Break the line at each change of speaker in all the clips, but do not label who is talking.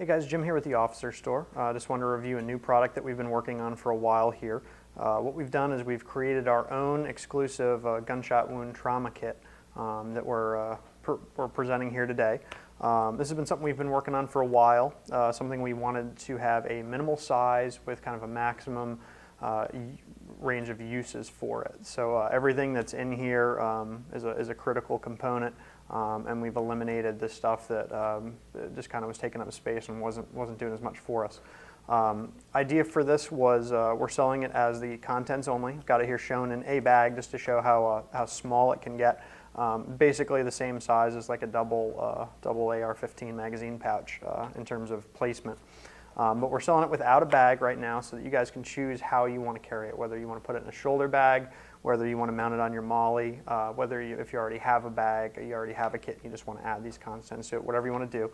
Hey guys, Jim here with the Officer Store. Just wanted to review a new product that we've been working on for a while here. What we've done is we've created our own exclusive gunshot wound trauma kit that we're presenting here today. This has been something we've been working on for a while, something we wanted to have a minimal size with kind of a maximum range of uses for it. So everything that's in here is a critical component. And we've eliminated the stuff that just kind of was taking up space and wasn't doing as much for us. Idea for this was we're selling it as the contents only. Got it here shown in a bag just to show how small it can get. Basically the same size as like a double AR-15 magazine pouch in terms of placement. But we're selling it without a bag right now so that you guys can choose how you want to carry it, whether you want to put it in a shoulder bag, whether you want to mount it on your molly, if you already have a bag, or you already have a kit, you just want to add these contents to it, whatever you want to do.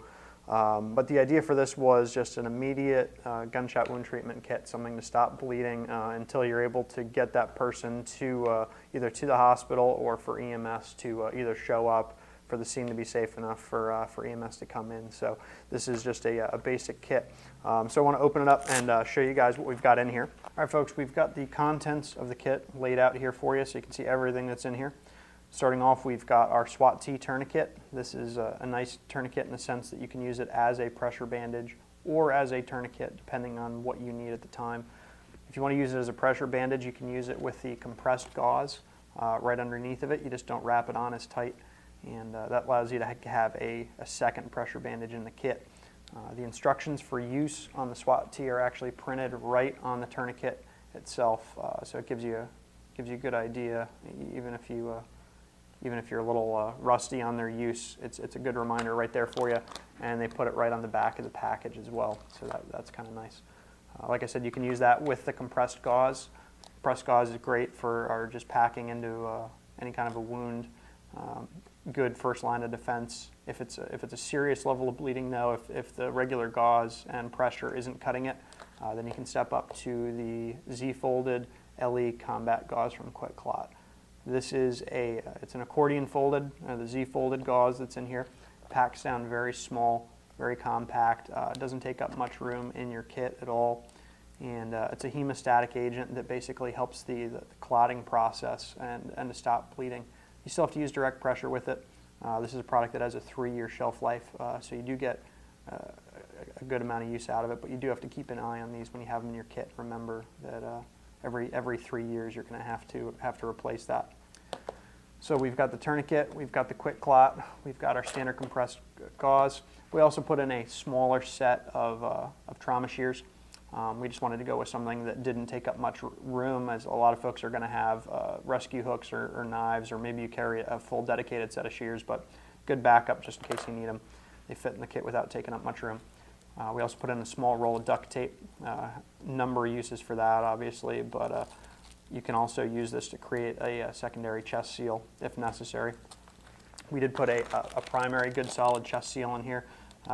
But the idea for this was just an immediate gunshot wound treatment kit, something to stop bleeding until you're able to get that person to either to the hospital or for EMS to either show up, for the scene to be safe enough for EMS to come in. So this is just a basic kit. So I want to open it up and show you guys what we've got in here. All right, folks, we've got the contents of the kit laid out here for you so you can see everything that's in here. Starting off, we've got our SWAT T tourniquet. This is a nice tourniquet in the sense that you can use it as a pressure bandage or as a tourniquet, depending on what you need at the time. If you want to use it as a pressure bandage, you can use it with the compressed gauze right underneath of it. You just don't wrap it on as tight. And that allows you to have a second pressure bandage in the kit. The instructions for use on the SWAT T are actually printed right on the tourniquet itself, so it gives you a good idea. Even if you're a little rusty on their use, it's a good reminder right there for you. And they put it right on the back of the package as well, so that's kind of nice. Like I said, you can use that with the compressed gauze. Compressed gauze is great for just packing into any kind of a wound. Good first line of defense. If it's a serious level of bleeding, though, if the regular gauze and pressure isn't cutting it, then you can step up to the Z-folded LE combat gauze from Quick Clot. This is it's an accordion folded, the Z-folded gauze that's in here. Packs down very small, very compact. Doesn't take up much room in your kit at all. And it's a hemostatic agent that basically helps the clotting process and to stop bleeding. You still have to use direct pressure with it. This is a product that has a 3-year shelf life, so you do get a good amount of use out of it, but you do have to keep an eye on these when you have them in your kit. Remember that every 3 years you're going to have to replace that. So we've got the tourniquet, we've got the Quick Clot, we've got our standard compressed gauze. We also put in a smaller set of trauma shears. We just wanted to go with something that didn't take up much room, as a lot of folks are going to have rescue hooks or knives, or maybe you carry a full dedicated set of shears, but good backup just in case you need them. They fit in the kit without taking up much room. We also put in a small roll of duct tape. Number of uses for that, obviously, but you can also use this to create a secondary chest seal if necessary. We did put a primary good solid chest seal in here.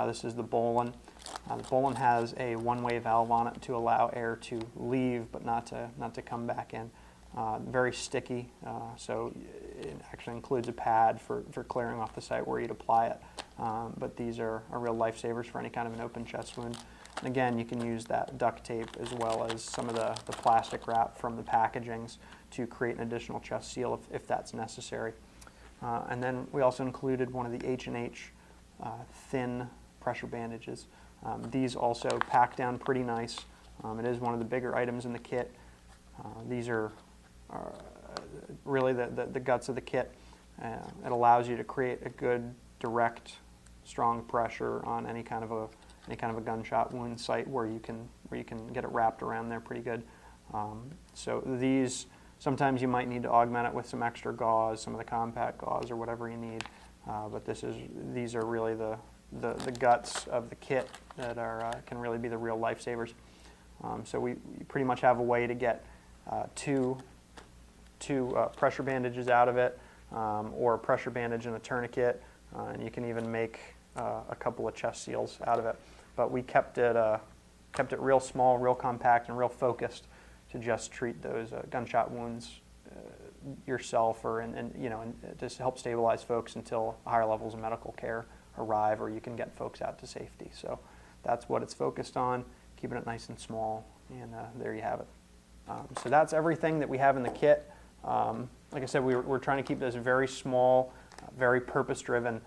This is the Bolin. The Bolin has a one-way valve on it to allow air to leave, but not to come back in. Very sticky, so it actually includes a pad for clearing off the site where you'd apply it. But these are real lifesavers for any kind of an open chest wound. And again, you can use that duct tape as well as some of the plastic wrap from the packagings to create an additional chest seal if that's necessary. And then we also included one of the H&H thin pressure bandages. These also pack down pretty nice. It is one of the bigger items in the kit. These are really the guts of the kit. It allows you to create a good, direct, strong pressure on any kind of a gunshot wound site where you can get it wrapped around there pretty good. So these, sometimes you might need to augment it with some extra gauze, some of the compact gauze or whatever you need. But these are really the guts of the kit that can really be the real lifesavers. So we pretty much have a way to get two pressure bandages out of it, or a pressure bandage and a tourniquet, and you can even make a couple of chest seals out of it. But we kept it real small, real compact, and real focused to just treat those gunshot wounds yourself, or and just help stabilize folks until higher levels of medical care arrive, or you can get folks out to safety. So That's what it's focused on, keeping it nice and small, and there you have it. So that's everything that we have in the kit. Like I said, we're trying to keep this very small, very purpose-driven,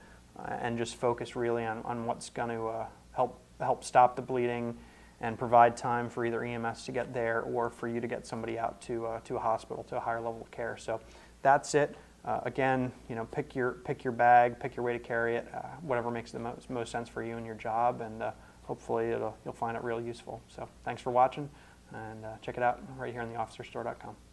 and just focus really on what's going to help stop the bleeding and provide time for either EMS to get there or for you to get somebody out to a hospital, to a higher level of care. So that's it. Again, pick your bag, pick your way to carry it, whatever makes the most sense for you and your job, and hopefully you'll find it real useful. So thanks for watching, and check it out right here on the OfficerStore.com.